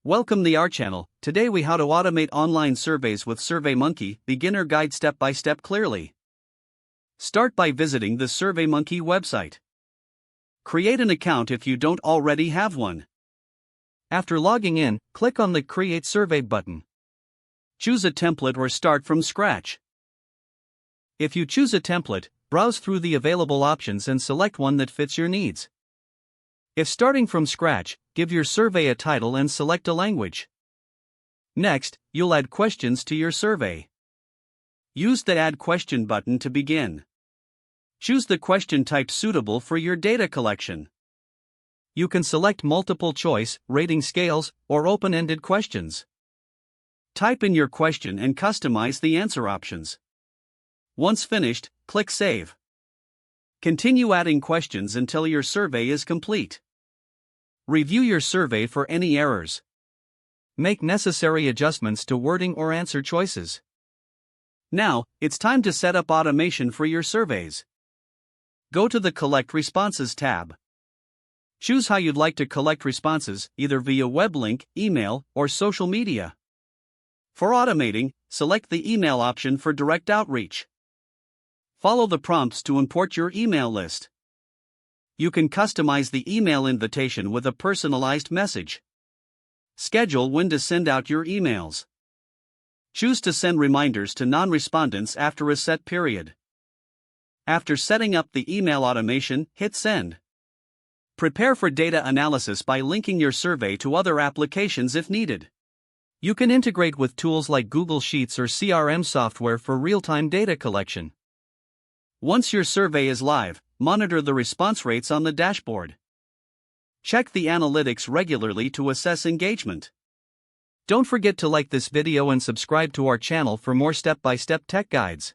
Welcome to our channel. Today we how to automate online surveys with SurveyMonkey, beginner guide step by step clearly. Start by visiting the SurveyMonkey website. Create an account if you don't already have one. After logging in, click on the Create Survey button. Choose a template or start from scratch. If you choose a template, browse through the available options and select one that fits your needs. If starting from scratch, give your survey a title and select a language. Next, you'll add questions to your survey. Use the Add Question button to begin. Choose the question type suitable for your data collection. You can select multiple choice, rating scales, or open-ended questions. Type in your question and customize the answer options. Once finished, click Save. Continue adding questions until your survey is complete. Review your survey for any errors. Make necessary adjustments to wording or answer choices. Now, it's time to set up automation for your surveys. Go to the Collect Responses tab. Choose how you'd like to collect responses, either via web link, email, or social media. For automating, select the email option for direct outreach. Follow the prompts to import your email list. You can customize the email invitation with a personalized message. Schedule when to send out your emails. Choose to send reminders to non-respondents after a set period. After setting up the email automation, hit Send. Prepare for data analysis by linking your survey to other applications if needed. You can integrate with tools like Google Sheets or CRM software for real-time data collection. Once your survey is live, monitor the response rates on the dashboard. Check the analytics regularly to assess engagement. Don't forget to like this video and subscribe to our channel for more step-by-step tech guides.